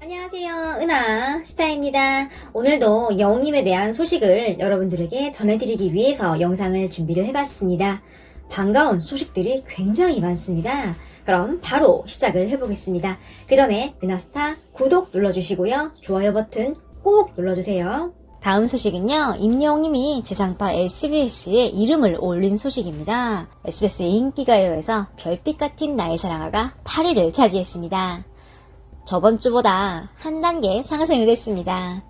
안녕하세요. 은하 스타입니다. 오늘도 영웅님에 대한 소식을 여러분들에게 전해드리기 위해서 영상을 준비를 해봤습니다. 반가운 소식들이 굉장히 많습니다. 그럼 바로 시작을 해보겠습니다. 그 전에 은하스타 구독 눌러주시고요. 좋아요 버튼 꾹 눌러주세요. 다음 소식은요, 임영웅님이 지상파 SBS에 이름을 올린 소식입니다. SBS 인기가요에서 별빛 같은 나의 사랑아가 8위를 차지했습니다. 저번 주보다 한 단계 상승을 했습니다.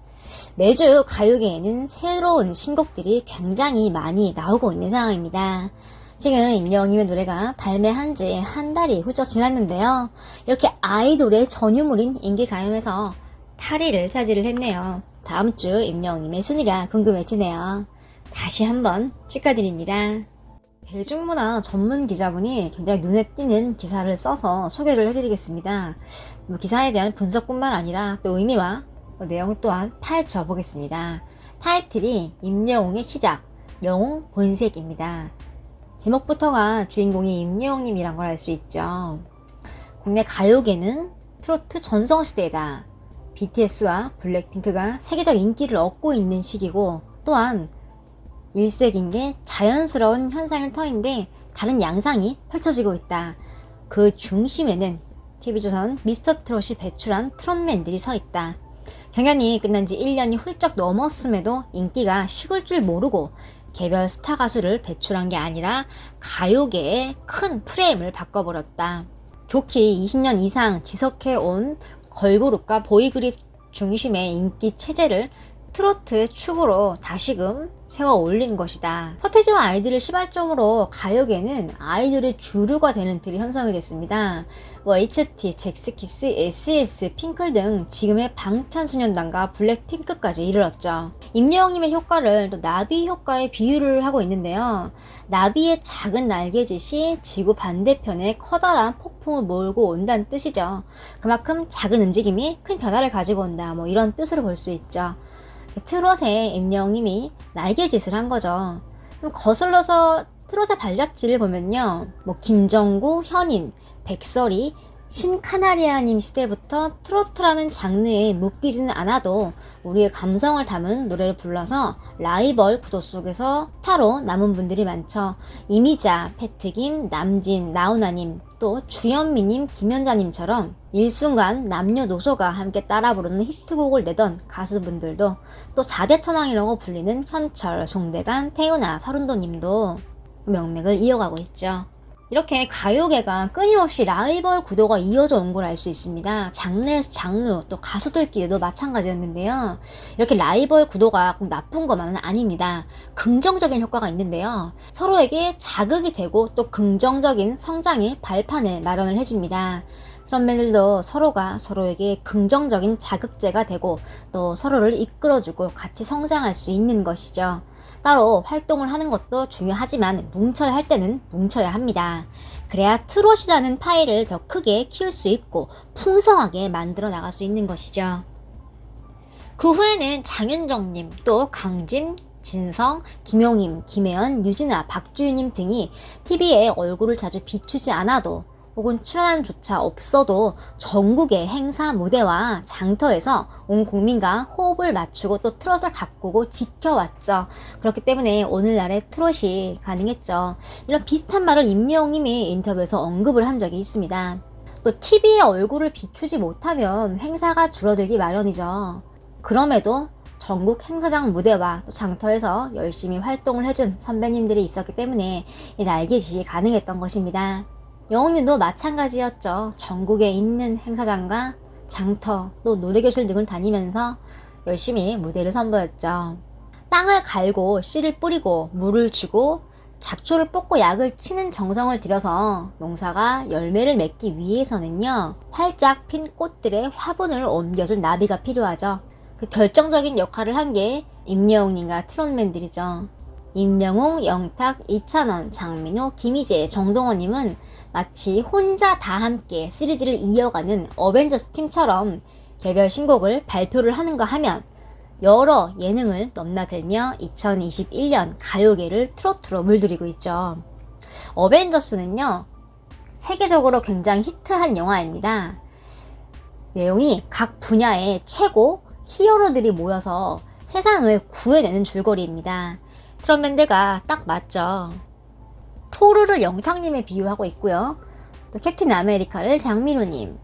매주 가요계에는 새로운 신곡들이 굉장히 많이 나오고 있는 상황입니다. 지금 임영웅님의 노래가 발매한 지 한 달이 훌쩍 지났는데요. 이렇게 아이돌의 전유물인 인기가요에서 8위를 차지를 했네요. 다음 주 임영웅님의 순위가 궁금해지네요. 다시 한번 축하드립니다. 대중문화 전문 기자분이 굉장히 눈에 띄는 기사를 써서 소개를 해드리겠습니다. 기사에 대한 분석뿐만 아니라 또 의미와 내용 또한 파헤쳐 보겠습니다. 타이틀이 임영웅의 시작, 영웅 본색입니다. 제목부터가 주인공이 임영웅님이란 걸 알 수 있죠. 국내 가요계는 트로트 전성시대이다. BTS와 블랙핑크가 세계적 인기를 얻고 있는 시기고, 또한 일색인 게 자연스러운 현상일 터인데 다른 양상이 펼쳐지고 있다. 그 중심에는 TV조선 미스터트롯이 배출한 트롯맨들이 서 있다. 경연이 끝난 지 1년이 훌쩍 넘었음에도 인기가 식을 줄 모르고 개별 스타 가수를 배출한 게 아니라 가요계의 큰 프레임을 바꿔버렸다. 좋기 20년 이상 지속해온 걸그룹과 보이그룹 중심의 인기 체제를 트로트의 축으로 다시금 세워 올린 것이다. 서태지와 아이들을 시발점으로 가요계는 아이돌의 주류가 되는 틀이 형성이 됐습니다. HT, 잭스키스, SS, 핑클 등 지금의 방탄소년단과 블랙핑크까지 이르렀죠. 임영웅님의 효과를 또 나비 효과에 비유를 하고 있는데요. 나비의 작은 날개짓이 지구 반대편에 커다란 폭풍을 몰고 온다는 뜻이죠. 그만큼 작은 움직임이 큰 변화를 가지고 온다, 이런 뜻으로 볼 수 있죠. 트롯에 임영웅님이 날개짓을 한 거죠. 거슬러서 트롯의 발자취를 보면요, 김정구, 현인, 백설이, 신카나리아님 시대부터 트로트라는 장르에 묶이지는 않아도 우리의 감성을 담은 노래를 불러서 라이벌 구도 속에서 스타로 남은 분들이 많죠. 이미자, 패트김, 남진, 나훈아님, 또 주현미님, 김연자님처럼 일순간 남녀노소가 함께 따라 부르는 히트곡을 내던 가수분들도, 또 4대 천왕이라고 불리는 현철, 송대관, 태윤아, 서른도님도 명맥을 이어가고 있죠. 이렇게 가요계가 끊임없이 라이벌 구도가 이어져 온 걸 알 수 있습니다. 장르에서 장르, 또 가수들끼리도 마찬가지였는데요. 이렇게 라이벌 구도가 꼭 나쁜 것만은 아닙니다. 긍정적인 효과가 있는데요. 서로에게 자극이 되고 또 긍정적인 성장의 발판을 마련을 해줍니다. 트롯맨들도 서로가 서로에게 긍정적인 자극제가 되고 또 서로를 이끌어주고 같이 성장할 수 있는 것이죠. 따로 활동을 하는 것도 중요하지만 뭉쳐야 할 때는 뭉쳐야 합니다. 그래야 트롯이라는 파일을 더 크게 키울 수 있고 풍성하게 만들어 나갈 수 있는 것이죠. 그 후에는 장윤정님, 또 강진, 진성, 김용임, 김혜연, 유진아, 박주윤님 등이 TV에 얼굴을 자주 비추지 않아도 혹은 출연한 조차 없어도 전국의 행사 무대와 장터에서 온 국민과 호흡을 맞추고 또 트롯을 가꾸고 지켜왔죠. 그렇기 때문에 오늘날의 트롯이 가능했죠. 이런 비슷한 말을 임영웅님이 인터뷰에서 언급을 한 적이 있습니다. 또 TV에 얼굴을 비추지 못하면 행사가 줄어들기 마련이죠. 그럼에도 전국 행사장 무대와 또 장터에서 열심히 활동을 해준 선배님들이 있었기 때문에 이 날개짓이 가능했던 것입니다. 영웅님도 마찬가지였죠. 전국에 있는 행사장과 장터, 또 노래교실 등을 다니면서 열심히 무대를 선보였죠. 땅을 갈고 씨를 뿌리고 물을 주고 잡초를 뽑고 약을 치는 정성을 들여서 농사가 열매를 맺기 위해서는요, 활짝 핀 꽃들의 화분을 옮겨줄 나비가 필요하죠. 그 결정적인 역할을 한 게 임영웅님과 트롯맨들이죠. 임영웅, 영탁, 이찬원, 장민호, 김희재, 정동원님은 마치 혼자 다 함께 시리즈를 이어가는 어벤져스 팀처럼 개별 신곡을 발표를 하는가 하면 여러 예능을 넘나들며 2021년 가요계를 트로트로 물들이고 있죠. 어벤져스는요, 세계적으로 굉장히 히트한 영화입니다. 내용이 각 분야의 최고 히어로들이 모여서 세상을 구해내는 줄거리입니다. 트롯맨들과 딱 맞죠. 토르를 영탁님에 비유하고 있고요. 또 캡틴 아메리카를 장민호님,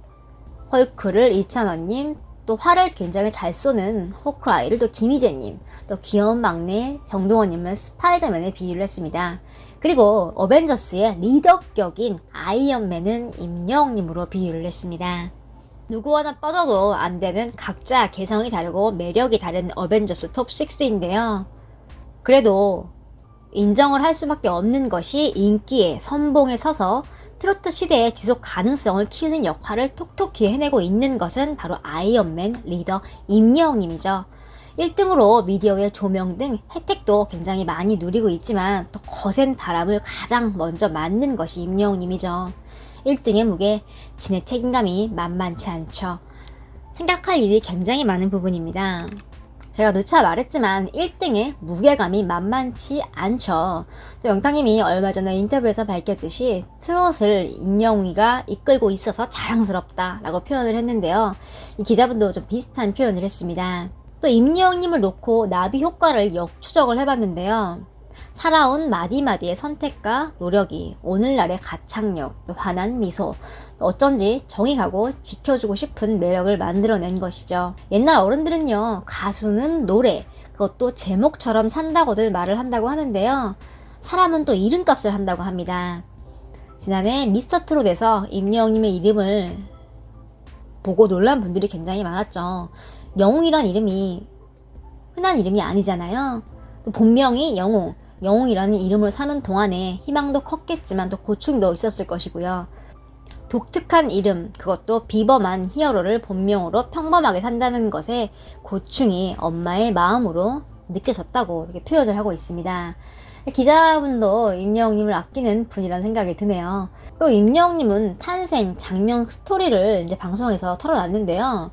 헐크를 이찬원님, 또 활을 굉장히 잘 쏘는 호크아이를 또 김희재님, 또 귀여운 막내 정동원님을 스파이더맨에 비유를 했습니다. 그리고 어벤져스의 리더격인 아이언맨은 임영웅님으로 비유를 했습니다. 누구 하나 빠져도 안 되는 각자 개성이 다르고 매력이 다른 어벤져스 톱6인데요. 그래도 인정을 할 수밖에 없는 것이 인기에 선봉에 서서 트로트 시대의 지속 가능성을 키우는 역할을 톡톡히 해내고 있는 것은 바로 아이언맨 리더 임영웅님이죠. 1등으로 미디어의 조명 등 혜택도 굉장히 많이 누리고 있지만 또 거센 바람을 가장 먼저 맞는 것이 임영웅님이죠. 1등의 무게, 진의 책임감이 만만치 않죠. 생각할 일이 굉장히 많은 부분입니다. 제가 누차 말했지만 1등의 무게감이 만만치 않죠. 또 영탁님이 얼마 전에 인터뷰에서 밝혔듯이 트롯을 임영웅이가 이끌고 있어서 자랑스럽다라고 표현을 했는데요. 이 기자분도 좀 비슷한 표현을 했습니다. 또 임영웅님을 놓고 나비 효과를 역추적을 해봤는데요. 살아온 마디마디의 선택과 노력이 오늘날의 가창력, 또 환한 미소, 또 어쩐지 정이 가고 지켜주고 싶은 매력을 만들어낸 것이죠. 옛날 어른들은요, 가수는 노래, 그것도 제목처럼 산다고들 말을 한다고 하는데요. 사람은 또 이름값을 한다고 합니다. 지난해 미스터트롯에서 임영웅님의 이름을 보고 놀란 분들이 굉장히 많았죠. 영웅이란 이름이 흔한 이름이 아니잖아요. 또 본명이 영웅, 영웅이라는 이름을 사는 동안에 희망도 컸겠지만 또 고충도 있었을 것이고요. 독특한 이름, 그것도 비범한 히어로를 본명으로 평범하게 산다는 것에 고충이 엄마의 마음으로 느껴졌다고 이렇게 표현을 하고 있습니다. 기자분도 임영웅님을 아끼는 분이라는 생각이 드네요. 또 임영웅님은 탄생, 장명 스토리를 이제 방송에서 털어놨는데요.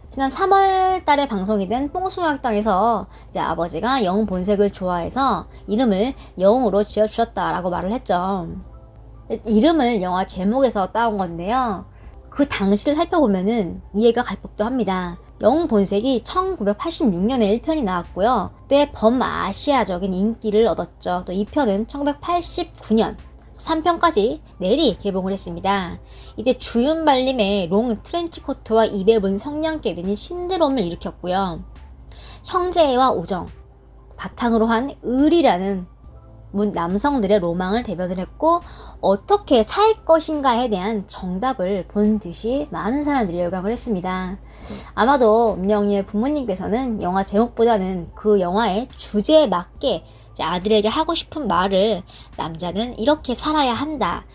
지난 3월 달에 방송이 된 뽕숭아학당에서 이제 아버지가 영웅 본색을 좋아해서 이름을 영웅으로 지어주셨다라고 말을 했죠. 이름을 영화 제목에서 따온 건데요. 그 당시를 살펴보면은 이해가 갈 법도 합니다. 영웅 본색이 1986년에 1편이 나왔고요. 그때 범아시아적인 인기를 얻었죠. 또 2편은 1989년 3편까지 내리 개봉을 했습니다. 이때 주윤발님의 롱 트렌치코트와 입에 문 성냥개비는 신드롬을 일으켰고요. 형제와 우정, 바탕으로 한 을이라는 남성들의 로망을 대변을 했고 어떻게 살 것인가에 대한 정답을 본 듯이 많은 사람들이 열광을 했습니다. 아마도 임영웅의 부모님께서는 영화 제목보다는 그 영화의 주제에 맞게 아들에게 하고 싶은 말을 남자는 이렇게 살아야 한다.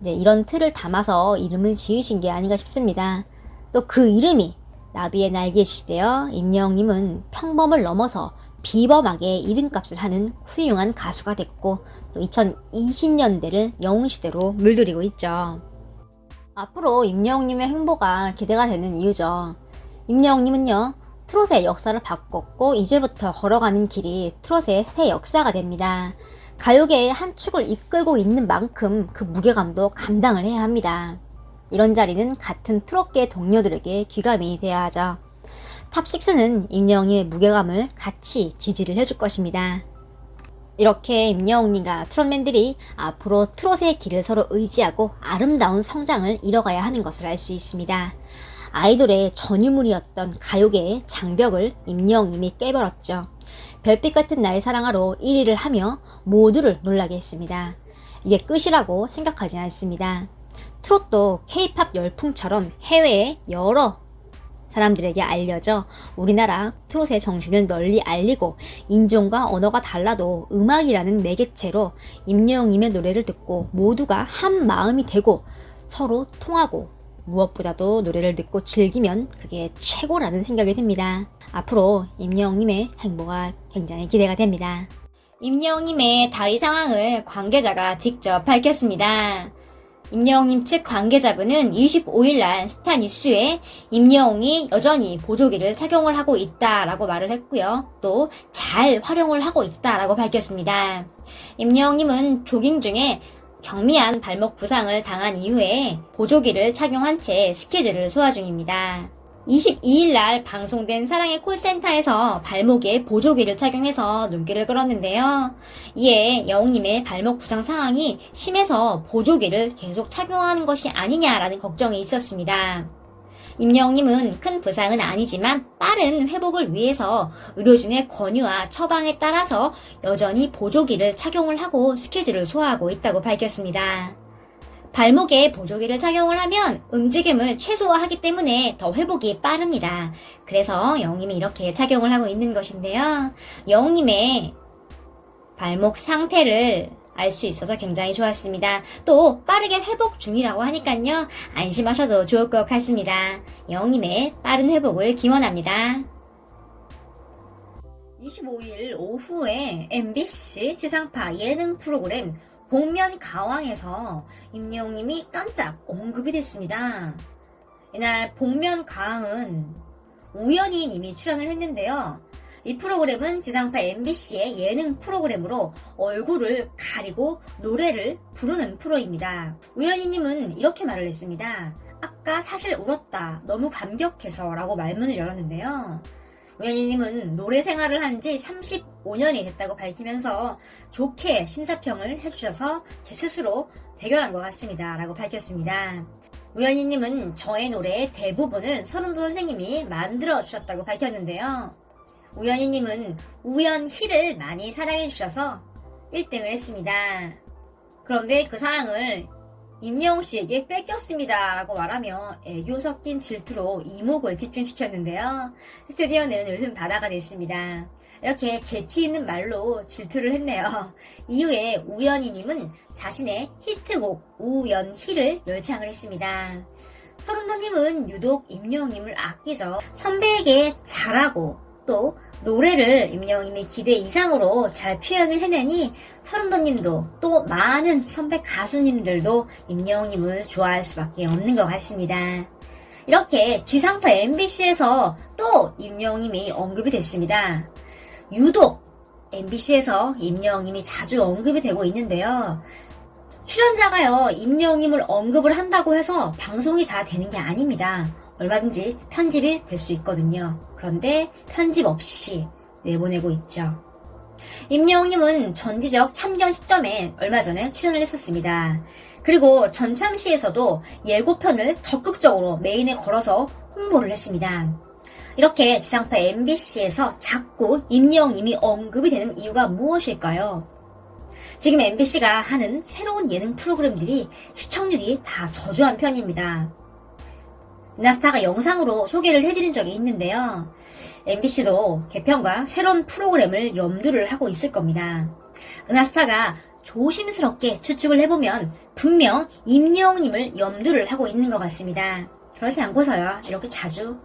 이런 틀을 담아서 이름을 지으신 게 아닌가 싶습니다. 또 그 이름이 나비의 날개짓이 되어 임영웅님은 평범을 넘어서 비범하게 이름값을 하는 훌륭한 가수가 됐고 또 2020년대를 영웅시대로 물들이고 있죠. 앞으로 임영웅님의 행보가 기대가 되는 이유죠. 임영웅님은요. 트롯의 역사를 바꿨고 이제부터 걸어가는 길이 트롯의 새 역사가 됩니다. 가요계의 한 축을 이끌고 있는 만큼 그 무게감도 감당을 해야 합니다. 이런 자리는 같은 트롯계 동료들에게 귀감이 돼야 하죠. 탑6는 임영웅의 무게감을 같이 지지를 해줄 것입니다. 이렇게 임영웅님과 트롯맨들이 앞으로 트롯의 길을 서로 의지하고 아름다운 성장을 이뤄가야 하는 것을 알 수 있습니다. 아이돌의 전유물이었던 가요계의 장벽을 임영웅님이 깨버렸죠. 별빛 같은 나의 사랑아로 1위를 하며 모두를 놀라게 했습니다. 이게 끝이라고 생각하지 않습니다. 트롯도 K-팝 열풍처럼 해외에 여러 사람들에게 알려져 우리나라 트롯의 정신을 널리 알리고 인종과 언어가 달라도 음악이라는 매개체로 임영웅님의 노래를 듣고 모두가 한 마음이 되고 서로 통하고 무엇보다도 노래를 듣고 즐기면 그게 최고라는 생각이 듭니다. 앞으로 임영웅님의 행보가 굉장히 기대가 됩니다. 임영웅님의 다리 상황을 관계자가 직접 밝혔습니다. 임영웅님 측 관계자분은 25일날 스타뉴스에 임영웅이 여전히 보조기를 착용을 하고 있다라고 말을 했고요. 또 잘 활용을 하고 있다라고 밝혔습니다. 임영웅님은 조깅 중에 경미한 발목 부상을 당한 이후에 보조기를 착용한 채 스케줄을 소화 중입니다. 22일 날 방송된 사랑의 콜센터에서 발목에 보조기를 착용해서 눈길을 끌었는데요. 이에 영웅님의 발목 부상 상황이 심해서 보조기를 계속 착용하는 것이 아니냐라는 걱정이 있었습니다. 임영웅님은 큰 부상은 아니지만 빠른 회복을 위해서 의료진의 권유와 처방에 따라서 여전히 보조기를 착용을 하고 스케줄을 소화하고 있다고 밝혔습니다. 발목에 보조기를 착용을 하면 움직임을 최소화하기 때문에 더 회복이 빠릅니다. 그래서 영웅님이 이렇게 착용을 하고 있는 것인데요. 영웅님의 발목 상태를 알 수 있어서 굉장히 좋았습니다. 또 빠르게 회복 중이라고 하니까요. 안심하셔도 좋을 것 같습니다. 영웅님의 빠른 회복을 기원합니다. 25일 오후에 MBC 지상파 예능 프로그램 복면 가왕에서 임영웅님이 깜짝 언급이 됐습니다. 이날 복면 가왕은 우연히 님이 출연을 했는데요. 이 프로그램은 지상파 MBC의 예능 프로그램으로 얼굴을 가리고 노래를 부르는 프로입니다. 우연히님은 이렇게 말을 했습니다. 아까 사실 울었다. 너무 감격해서 라고 말문을 열었는데요. 우연히님은 노래 생활을 한 지 35년이 됐다고 밝히면서 좋게 심사평을 해주셔서 제 스스로 대견한 것 같습니다. 라고 밝혔습니다. 우연히님은 저의 노래의 대부분을 서른도 선생님이 만들어주셨다고 밝혔는데요. 우연히님은 우연희를 많이 사랑해주셔서 1등을 했습니다. 그런데 그 사랑을 임영웅 씨에게 뺏겼습니다 라고 말하며 애교 섞인 질투로 이목을 집중시켰는데요. 스튜디오는 웃음 바다가 됐습니다. 이렇게 재치 있는 말로 질투를 했네요. 이후에 우연희님은 자신의 히트곡 우연희를 열창을 했습니다. 서른도님은 유독 임영웅님을 아끼죠. 선배에게 잘하고 또 노래를 임영웅님이 기대 이상으로 잘 표현을 해내니 서른도님도 또 많은 선배 가수님들도 임영웅님을 좋아할 수밖에 없는 것 같습니다. 이렇게 지상파 MBC에서 또 임영웅님이 언급이 됐습니다. 유독 MBC에서 임영웅님이 자주 언급이 되고 있는데요. 출연자가요 임영웅님을 언급을 한다고 해서 방송이 다 되는 게 아닙니다. 얼마든지 편집이 될 수 있거든요. 그런데 편집 없이 내보내고 있죠. 임영웅님은 전지적 참견 시점에 얼마 전에 출연을 했었습니다. 그리고 전참시에서도 예고편을 적극적으로 메인에 걸어서 홍보를 했습니다. 이렇게 지상파 MBC에서 자꾸 임영웅님이 언급이 되는 이유가 무엇일까요? 지금 MBC가 하는 새로운 예능 프로그램들이 시청률이 다 저조한 편입니다. 은하스타가 영상으로 소개를 해드린 적이 있는데요. MBC도 개편과 새로운 프로그램을 염두를 하고 있을 겁니다. 은하스타가 조심스럽게 추측을 해보면 분명 임영웅님을 염두를 하고 있는 것 같습니다. 그렇지 않고서야 이렇게 자주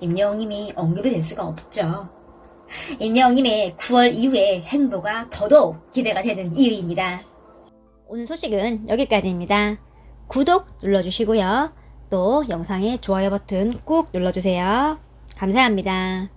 임영웅님이 언급이 될 수가 없죠. 임영웅님의 9월 이후의 행보가 더더욱 기대가 되는 이유입니다. 오늘 소식은 여기까지입니다. 구독 눌러주시고요. 또 영상에 좋아요 버튼 꾹 눌러주세요. 감사합니다.